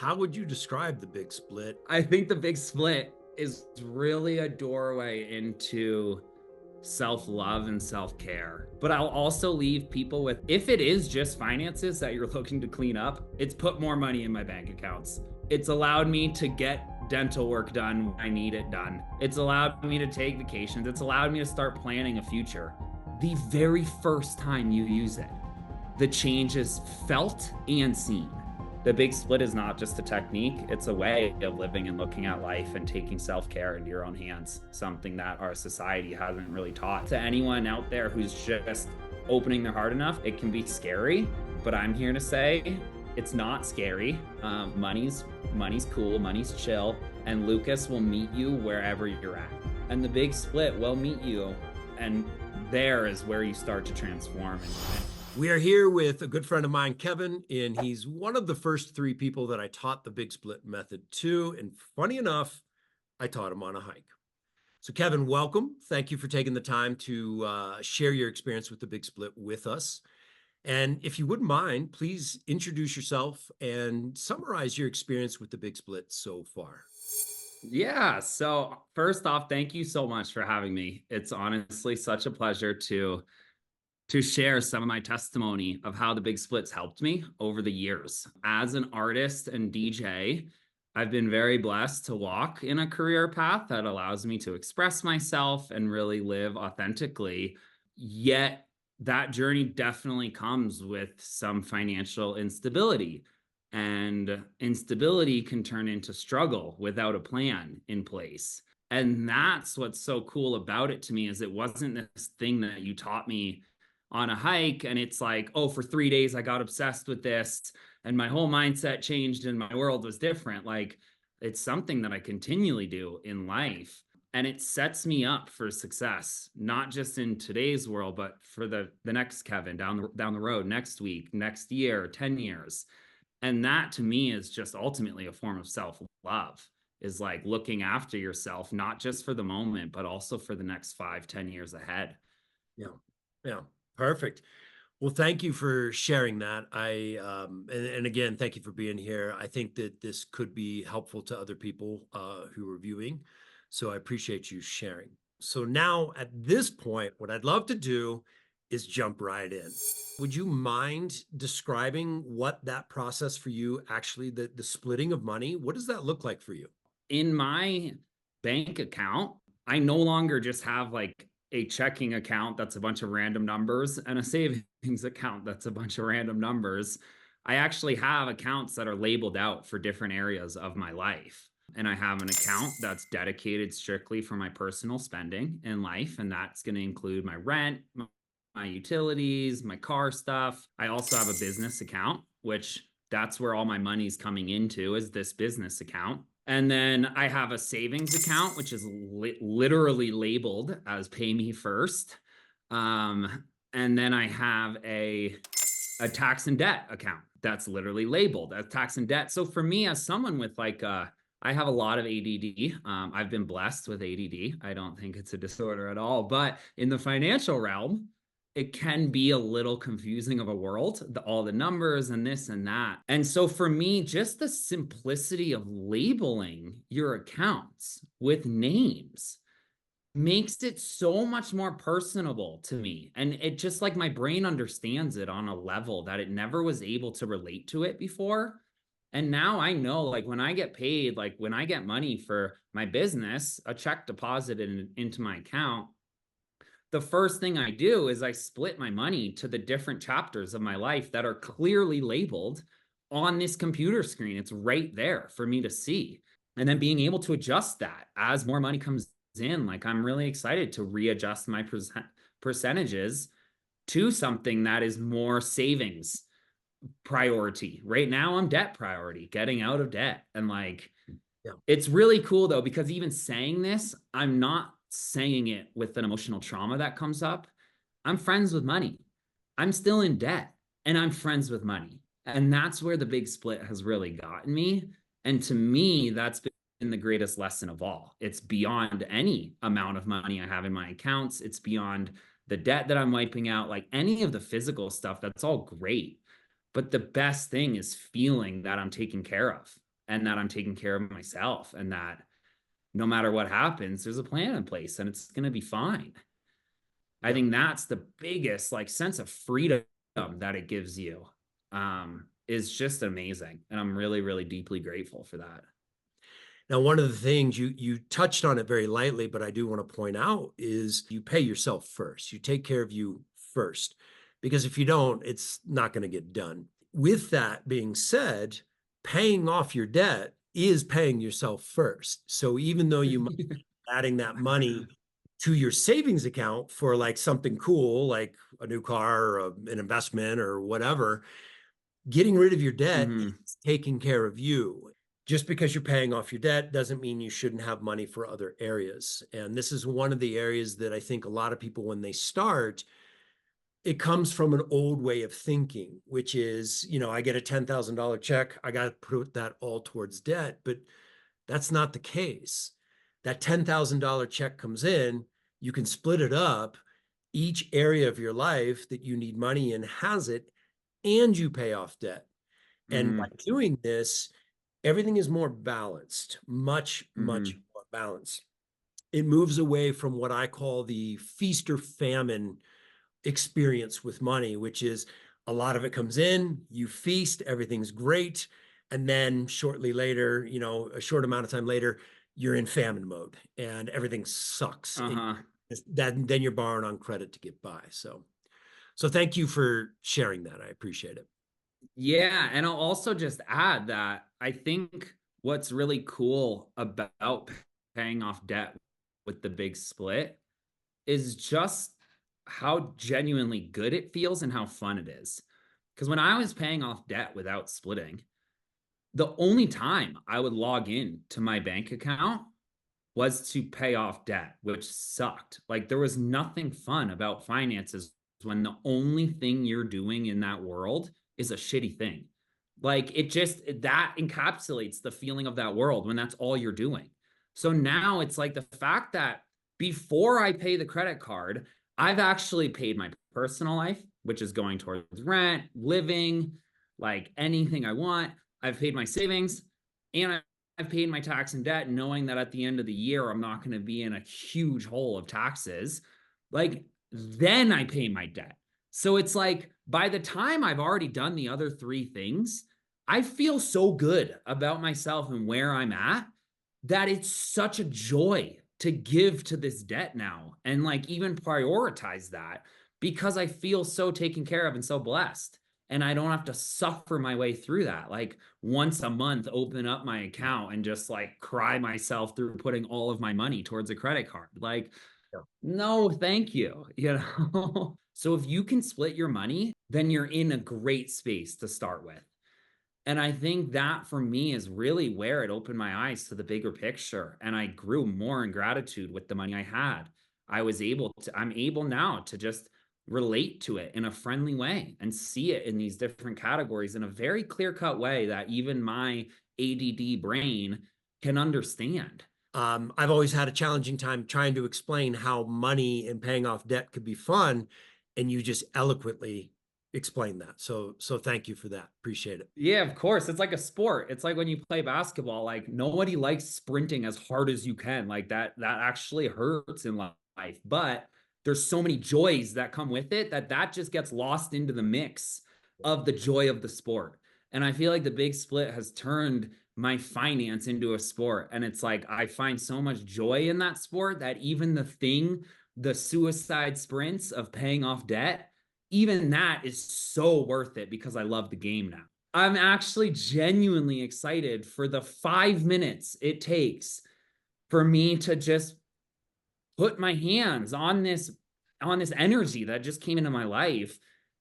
how would you describe the big split? I think the big split is really a doorway into self-love and self-care. But I'll also leave people with, if it is just finances that you're looking to clean up, it's put more money in my bank accounts. It's allowed me to get dental work done when I need it done. It's allowed me to take vacations. It's allowed me to start planning a future. The very first time you use it, the change is felt and seen. The big split is not just a technique, it's a way of living and looking at life and taking self-care into your own hands, something that our society hasn't really taught. To anyone out there who's just opening their heart enough, it can be scary, but I'm here to say it's not scary. Money's cool, money's chill, and Lucas will meet you wherever you're at. And the big split will meet you, and there is where you start to transform. We are here with a good friend of mine, Kevin, and he's one of the first 3 people that I taught the big split method to. And funny enough, I taught him on a hike. So Kevin, welcome. Thank you for taking the time to share your experience with the big split with us. And if you wouldn't mind, please introduce yourself and summarize your experience with the big split so far. Yeah, so first off, thank you so much for having me. It's honestly such a pleasure to share some of my testimony of how the big splits helped me over the years. As an artist and DJ, I've been very blessed to walk in a career path that allows me to express myself and really live authentically. Yet that journey definitely comes with some financial instability. And instability can turn into struggle without a plan in place. And that's what's so cool about it to me, is it wasn't this thing that you taught me on a hike and it's like, oh, for 3 days I got obsessed with this and my whole mindset changed and my world was different. Like, it's something that I continually do in life, and it sets me up for success, not just in today's world, but for the next Kevin down the road, next week, next year, 10 years. And that to me is just ultimately a form of self-love, is like looking after yourself, not just for the moment, but also for the next 5, 10 years ahead. Yeah. Yeah. Perfect. Well, thank you for sharing that. And again, thank you for being here. I think that this could be helpful to other people who are viewing. So I appreciate you sharing. So now at this point, what I'd love to do is jump right in. Would you mind describing what that process for you, actually, the splitting of money, what does that look like for you? In my bank account, I no longer just have like a checking account that's a bunch of random numbers and a savings account that's a bunch of random numbers. I actually have accounts that are labeled out for different areas of my life. And I have an account that's dedicated strictly for my personal spending in life. And that's going to include my rent, my utilities, my car stuff. I also have a business account, which that's where all my money's coming into, is this business account. And then I have a savings account, which is literally labeled as pay me first. And then I have a tax and debt account that's literally labeled as tax and debt. So for me, as someone with like, I have a lot of ADD. I've been blessed with ADD. I don't think it's a disorder at all, but in the financial realm, it can be a little confusing of a world, all the numbers and this and that. And so for me, just the simplicity of labeling your accounts with names makes it so much more personable to me. And it just, like, my brain understands it on a level that it never was able to relate to it before. And now I know, like, when I get paid, like when I get money for my business, a check deposited into my account, the first thing I do is I split my money to the different chapters of my life that are clearly labeled on this computer screen. It's right there for me to see. And then being able to adjust that as more money comes in, like, I'm really excited to readjust my percentages to something that is more savings priority. Right now I'm debt priority, getting out of debt. And like, yeah, it's really cool though, because even saying this, I'm not saying it with an emotional trauma that comes up. I'm friends with money. I'm still in debt and I'm friends with money. And that's where the big split has really gotten me. And to me, that's been the greatest lesson of all. It's beyond any amount of money I have in my accounts. It's beyond the debt that I'm wiping out, like any of the physical stuff. That's all great. But the best thing is feeling that I'm taken care of. and that I'm taking care of myself, and that no matter what happens, there's a plan in place and it's going to be fine. I Yeah. think that's the biggest like sense of freedom that it gives you, is just amazing. And I'm really, really deeply grateful for that. Now, one of the things you touched on it very lightly, but I do want to point out is you pay yourself first. You take care of you first, because if you don't, it's not going to get done. With that being said, paying off your debt is paying yourself first. So even though you might be adding that money to your savings account for like something cool, like a new car or an investment or whatever, getting rid of your debt Mhm. is taking care of you. Just because you're paying off your debt doesn't mean you shouldn't have money for other areas. And this is one of the areas that I think a lot of people, when they start, it comes from an old way of thinking, which is, I get a $10,000 check, I got to put that all towards debt. But that's not the case. That $10,000 check comes in, you can split it up. Each area of your life that you need money in has it, and you pay off debt. And by Mhm. doing this, everything is more balanced, much, much Mhm. more balanced. It moves away from what I call the feast or famine experience with money, which is a lot of it comes in, you feast, everything's great. And then shortly later, a short amount of time later, you're in famine mode and everything sucks. And Uh-huh. then you're borrowing on credit to get by. So thank you for sharing that. I appreciate it. Yeah, and I'll also just add that I think what's really cool about paying off debt with the big split is just how genuinely good it feels and how fun it is. Because when I was paying off debt without splitting, the only time I would log in to my bank account was to pay off debt, which sucked. Like there was nothing fun about finances when the only thing you're doing in that world is a shitty thing. Like it just that encapsulates the feeling of that world when that's all you're doing. So now it's like the fact that before I pay the credit card, I've actually paid my personal life, which is going towards rent, living, like anything I want. I've paid my savings, and I've paid my tax and debt, knowing that at the end of the year, I'm not going to be in a huge hole of taxes. Like, then I pay my debt. So it's like by the time I've already done the other three things, I feel so good about myself and where I'm at that it's such a joy to give to this debt now and like even prioritize that because I feel so taken care of and so blessed. And I don't have to suffer my way through that. Like once a month, open up my account and just like cry myself through putting all of my money towards a credit card. Like, Yeah. no, thank you. So if you can split your money, then you're in a great space to start with. And I think that for me is really where it opened my eyes to the bigger picture. And I grew more in gratitude with the money I had. I'm able now to just relate to it in a friendly way and see it in these different categories in a very clear cut way that even my ADD brain can understand. I've always had a challenging time trying to explain how money and paying off debt could be fun, and you just eloquently explained that. So thank you for that. Appreciate it. Yeah, of course. It's like a sport. It's like when you play basketball, like nobody likes sprinting as hard as you can. Like that actually hurts in life. But there's so many joys that come with it that just gets lost into the mix of the joy of the sport. And I feel like the big split has turned my finance into a sport. And it's like I find so much joy in that sport that even the suicide sprints of paying off debt, even that is so worth it because I love the game now. I'm actually genuinely excited for the 5 minutes it takes for me to just put my hands on this energy that just came into my life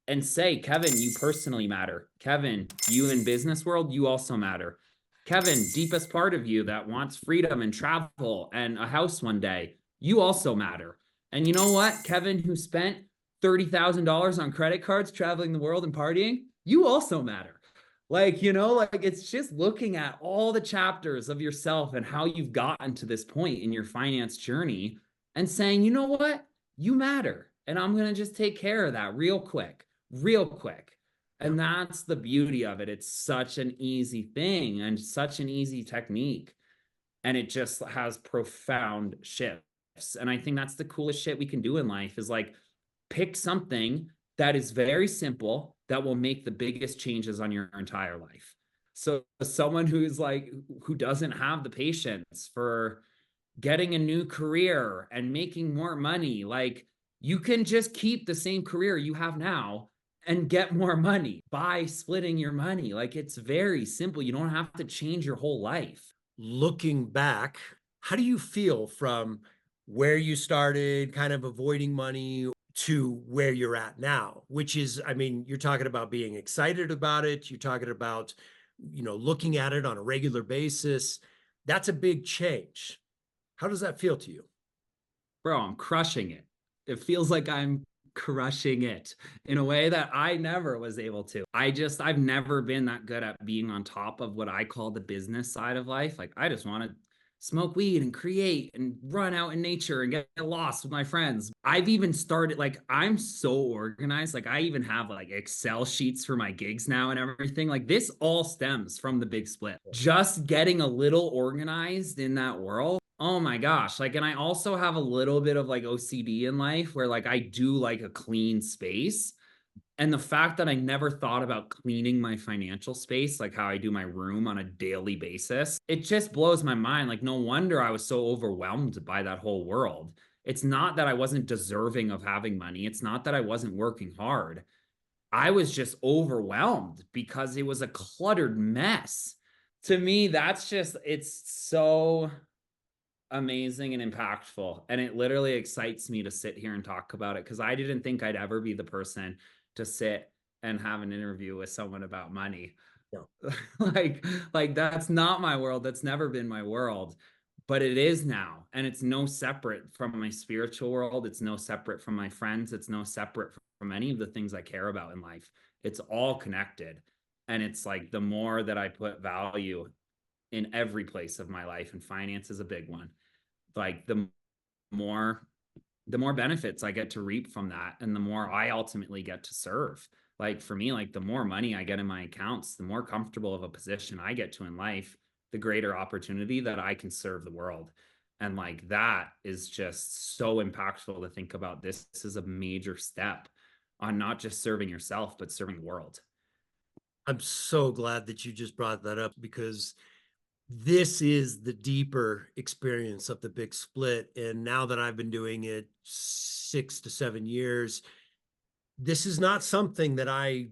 and say, Kevin, you personally matter. Kevin, you in business world, you also matter. Kevin, deepest part of you that wants freedom and travel and a house one day, you also matter. And you know what? Kevin, who spent $30,000 on credit cards traveling the world and partying, you also matter. Like it's just looking at all the chapters of yourself and how you've gotten to this point in your finance journey and saying, you know what? You matter. And I'm going to just take care of that real quick, real quick. Yeah. And that's the beauty of it. It's such an easy thing and such an easy technique. And it just has profound shifts. And I think that's the coolest shit we can do in life is like pick something that is very simple that will make the biggest changes on your entire life. So someone who's like who doesn't have the patience for getting a new career and making more money, like you can just keep the same career you have now and get more money by splitting your money. Like it's very simple. You don't have to change your whole life. Looking back, how do you feel from where you started, kind of avoiding money, to where you're at now? Which is, I mean, you're talking about being excited about it. You're talking about, looking at it on a regular basis. That's a big change. How does that feel to you? Bro, I'm crushing it. It feels like I'm crushing it in a way that I never was able to. I've never been that good at being on top of what I call the business side of life. Like, I just want to smoke weed and create and run out in nature and get lost with my friends. I've even started, like, I'm so organized. Like, I even have like Excel sheets for my gigs now and everything. Like, this all stems from the big split. Just getting a little organized in that world. Oh my gosh. Like, and I also have a little bit of like OCD in life where like I do like a clean space. And the fact that I never thought about cleaning my financial space, like how I do my room on a daily basis, it just blows my mind. Like, no wonder I was so overwhelmed by that whole world. It's not that I wasn't deserving of having money. It's not that I wasn't working hard. I was just overwhelmed because it was a cluttered mess. To me, it's so amazing and impactful. And it literally excites me to sit here and talk about it because I didn't think I'd ever be the person to sit and have an interview with someone about money. No. like that's not my world. That's never been my world, but it is now. And it's no separate from my spiritual world. It's no separate from my friends. It's no separate from any of the things I care about in life. It's all connected. And it's like the more that I put value in every place of my life, and finance is a big one, like more the more benefits I get to reap from that and the more I ultimately get to serve. Like for me, like the more money I get in my accounts, the more comfortable of a position I get to in life, the greater opportunity that I can serve the world. And like that is just so impactful to think about. This is a major step on not just serving yourself but serving the world. I'm so glad that you just brought that up because this is the deeper experience of the big split. And now that I've been doing it 6 to 7 years, this is not something that I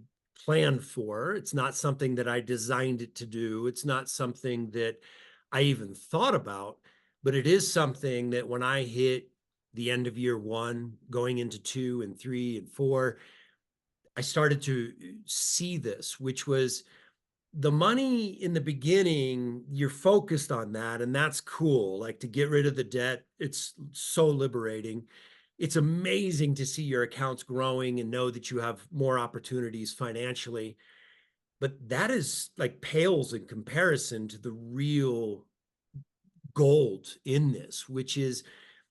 planned for. It's not something that I designed it to do. It's not something that I even thought about, but it is something that when I hit the end of year one, going into 2 and 3 and 4, I started to see this, which was the money in the beginning, you're focused on that, and that's cool. Like to get rid of the debt, it's so liberating. It's amazing to see your accounts growing and know that you have more opportunities financially. But that is like pales in comparison to the real gold in this, which is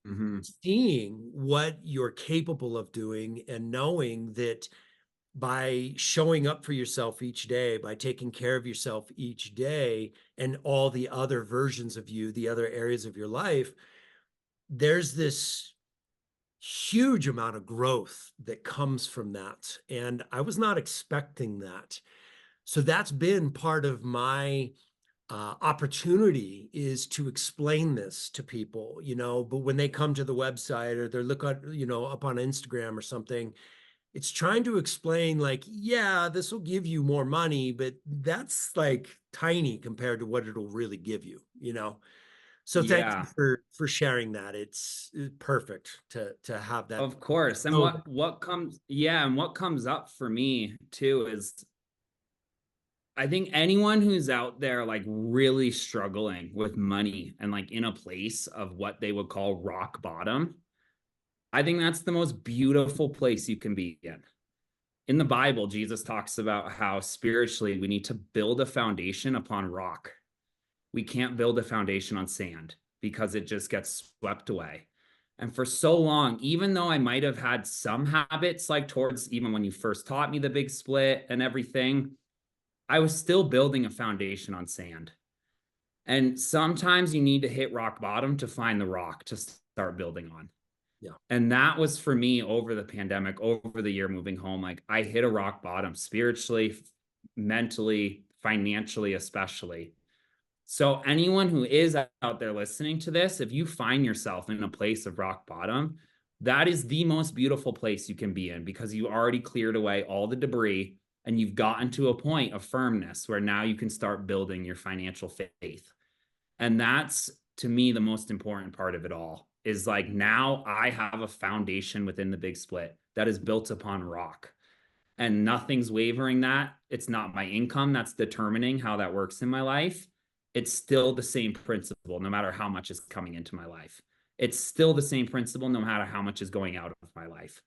Mm-hmm. seeing what you're capable of doing and knowing that by showing up for yourself each day, by taking care of yourself each day, and all the other versions of you, the other areas of your life, there's this huge amount of growth that comes from that. And I was not expecting that. So that's been part of my opportunity, is to explain this to people, but when they come to the website or they're look at, up on Instagram or something, it's trying to explain like, yeah, this will give you more money, but that's like tiny compared to what it'll really give you. So thank you Yeah, for sharing that. It's perfect to have that. of course. And So what comes up for me too is I think anyone who's out there like really struggling with money and like in a place of what they would call rock bottom, I think that's the most beautiful place you can be in. In the Bible, Jesus talks about how spiritually we need to build a foundation upon rock. We can't build a foundation on sand because it just gets swept away. And for so long, even though I might have had some habits, like towards even when you first taught me the big split and everything, I was still building a foundation on sand. And sometimes you need to hit rock bottom to find the rock to start building on. Yeah. And that was for me over the pandemic, over the year moving home. Like I hit a rock bottom spiritually, mentally, financially, especially. So, anyone who is out there listening to this, if you find yourself in a place of rock bottom, that is the most beautiful place you can be in because you already cleared away all the debris and you've gotten to a point of firmness where now you can start building your financial faith. And that's to me the most important part of it all is like now I have a foundation within the big split that is built upon rock and nothing's wavering that. It's not my income that's determining how that works in my life. It's still the same principle, no matter how much is coming into my life. It's still the same principle, no matter how much is going out of my life.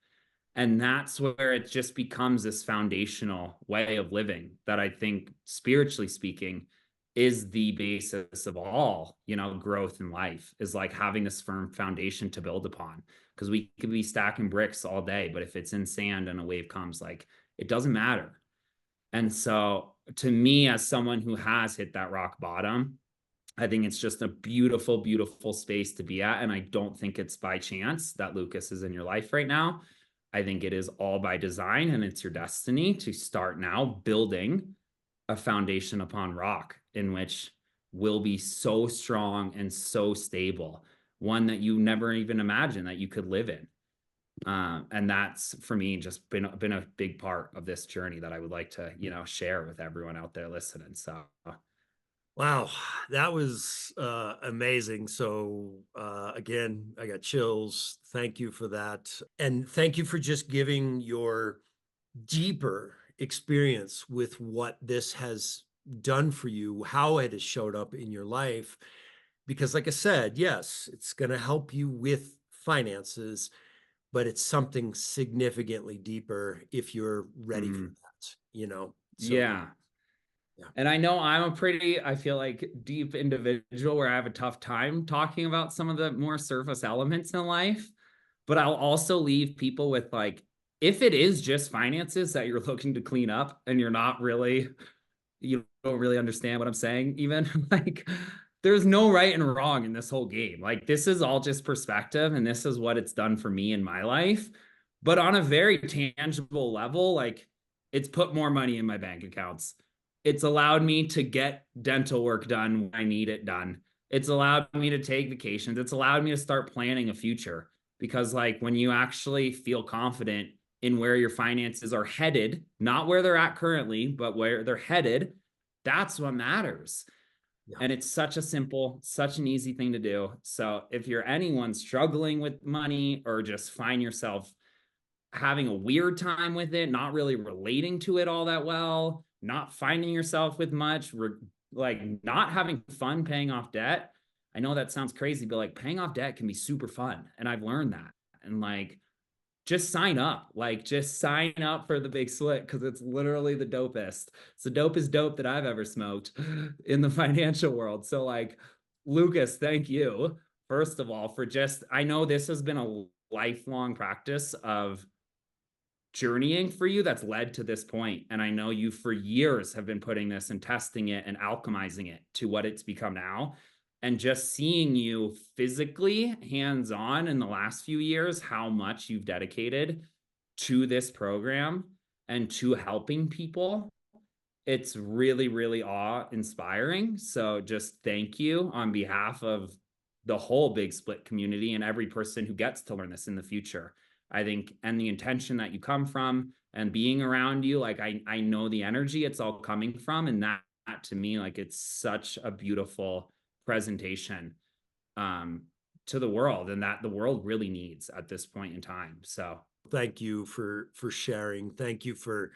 And that's where it just becomes this foundational way of living that I think, spiritually speaking, is the basis of all, growth in life is like having this firm foundation to build upon. Because we could be stacking bricks all day, but if it's in sand and a wave comes, like it doesn't matter. And so to me, as someone who has hit that rock bottom, I think it's just a beautiful, beautiful space to be at. And I don't think it's by chance that Lucas is in your life right now. I think it is all by design and it's your destiny to start now building a foundation upon rock in which will be so strong and so stable, one that you never even imagined that you could live in. And that's for me just been a big part of this journey that I would like to, share with everyone out there listening. So Wow, that was amazing. So again, I got chills. Thank you for that. And thank you for just giving your deeper experience with what this has done for you, how it has showed up in your life. Because like I said, yes, it's going to help you with finances, but it's something significantly deeper if you're ready for that. So yeah. yeah. And I know I'm a pretty, I feel like, deep individual where I have a tough time talking about some of the more surface elements in life. But I'll also leave people with like, if it is just finances that you're looking to clean up and you don't really understand what I'm saying, even like, there's no right and wrong in this whole game. Like, this is all just perspective, and this is what it's done for me in my life. But on a very tangible level, like, it's put more money in my bank accounts. It's allowed me to get dental work done when I need it done. It's allowed me to take vacations. It's allowed me to start planning a future because, like, when you actually feel confident in where your finances are headed, not where they're at currently, but where they're headed, that's what matters. Yeah. And it's such a simple, such an easy thing to do. So if you're anyone struggling with money or just find yourself having a weird time with it, not really relating to it all that well, not finding yourself with much, like not having fun paying off debt. I know that sounds crazy, but like paying off debt can be super fun. And I've learned that. And like, just sign up. Like, just sign up for the big split because it's literally the dopest. It's the dopest dope that I've ever smoked in the financial world. So, like, Lucas, thank you, first of all, for just, I know this has been a lifelong practice of journeying for you that's led to this point. And I know you for years have been putting this and testing it and alchemizing it to what it's become now. And just seeing you physically hands-on in the last few years, how much you've dedicated to this program and to helping people, it's really, really awe-inspiring. So just thank you on behalf of the whole Big Split community and every person who gets to learn this in the future. I think, and the intention that you come from and being around you, like I know the energy it's all coming from, and that to me, like it's such a beautiful presentation to the world, and that the world really needs at this point in time. So thank you for sharing. Thank you for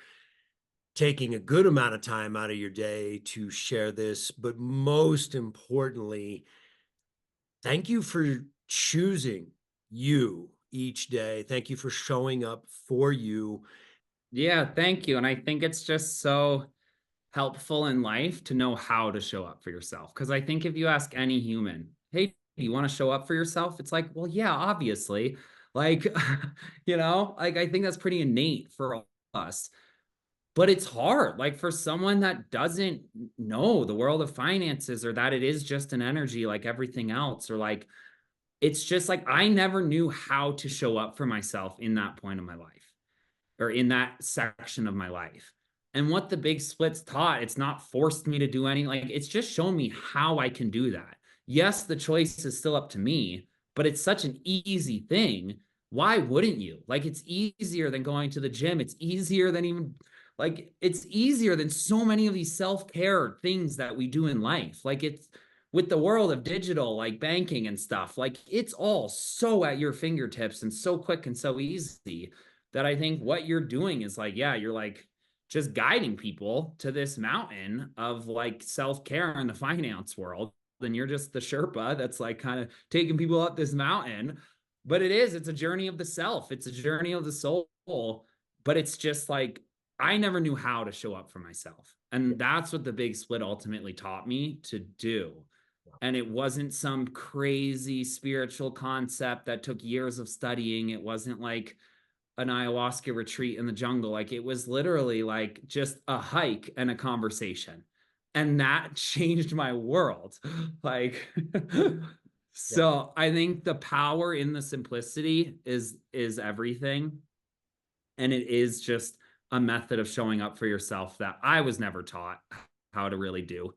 taking a good amount of time out of your day to share this, but most importantly, thank you for choosing you each day. Thank you for showing up for you. yeah, thank you. And I think it's just so helpful in life to know how to show up for yourself. Because I think if you ask any human, hey, do you want to show up for yourself? It's like, well, yeah, obviously. Like, like I think that's pretty innate for all of us. But it's hard, like for someone that doesn't know the world of finances, or that it is just an energy like everything else, or like it's just like I never knew how to show up for myself in that point of my life, or in that section of my life. And what the big splits taught, it's not forced me to do any, like it's just shown me how I can do that. Yes, the choice is still up to me, but it's such an easy thing. Why wouldn't you? Like it's easier than going to the gym. It's easier than even, like it's easier than so many of these self-care things that we do in life. Like it's with the world of digital, like banking and stuff, like it's all so at your fingertips and so quick and so easy, that I think what you're doing is like, yeah, you're like just guiding people to this mountain of like self-care in the finance world. Then you're just the Sherpa that's like kind of taking people up this mountain. But it's a journey of the self. It's a journey of the soul. But it's just like, I never knew how to show up for myself. And that's what the big split ultimately taught me to do. And it wasn't some crazy spiritual concept that took years of studying. It wasn't like an ayahuasca retreat in the jungle. Like it was literally like just a hike and a conversation. And that changed my world. Like, so I think the power in the simplicity is everything. And it is just a method of showing up for yourself that I was never taught how to really do.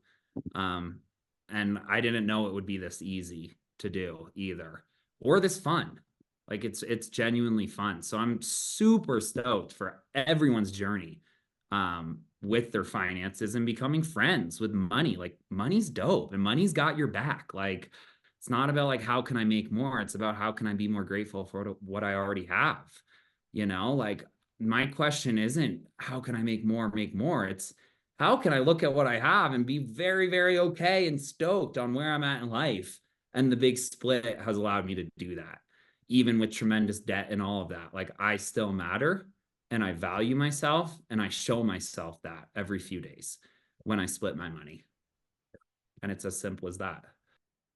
And I didn't know it would be this easy to do either, or this fun. Like it's genuinely fun. So I'm super stoked for everyone's journey with their finances and becoming friends with money. Like money's dope and money's got your back. Like it's not about like how can I make more? It's about how can I be more grateful for what I already have. Like my question isn't how can I make more, make more? It's how can I look at what I have and be very, very okay and stoked on where I'm at in life? And the big split has allowed me to do that, even with tremendous debt and all of that. Like I still matter and I value myself, and I show myself that every few days when I split my money. And it's as simple as that.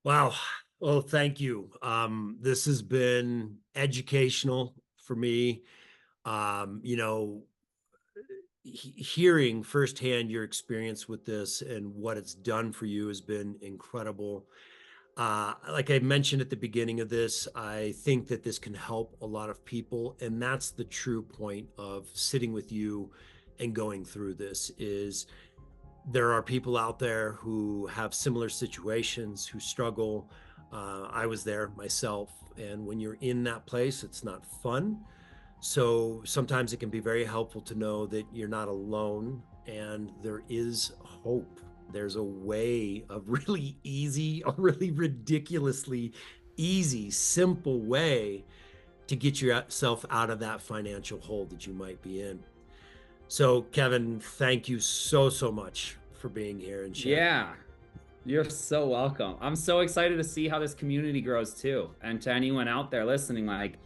Wow. Well, thank you. This has been educational for me. You know, hearing firsthand your experience with this and what it's done for you has been incredible. Like I mentioned at the beginning of this, I think that this can help a lot of people, and that's the true point of sitting with you and going through this. Is there are people out there who have similar situations, who struggle. I was there myself, and when you're in that place, it's not fun. So sometimes it can be very helpful to know that you're not alone and there is hope. There's a way, a really easy, a really ridiculously easy, simple way to get yourself out of that financial hole that you might be in. So, Kevin, thank you so, so much for being here and sharing. Yeah, you're so welcome. I'm so excited to see how this community grows too. And to anyone out there listening, like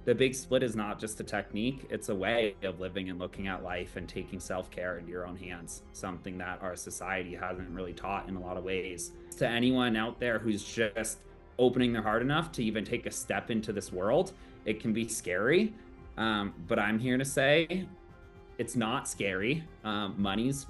the big split is not just a technique, it's a way of living and looking at life and taking self-care into your own hands, something that our society hasn't really taught in a lot of ways. To anyone out there who's just opening their heart enough to even take a step into this world, it can be scary, but I'm here to say it's not scary. Money's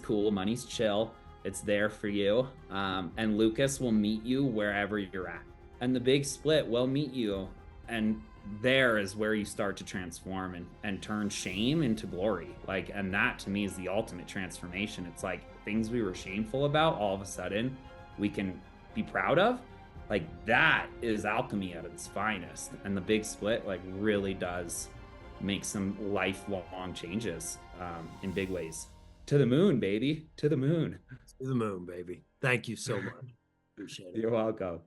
cool, money's chill, it's there for you, and Lucas will meet you wherever you're at, and the big split will meet you, and there is where you start to transform and turn shame into glory. Like, and that to me is the ultimate transformation. It's like things we were shameful about, all of a sudden we can be proud of. Like that is alchemy at its finest. And the big split like really does make some lifelong changes in big ways. To the moon, baby. To the moon. To the moon, baby. Thank you so much. Appreciate it. You're welcome.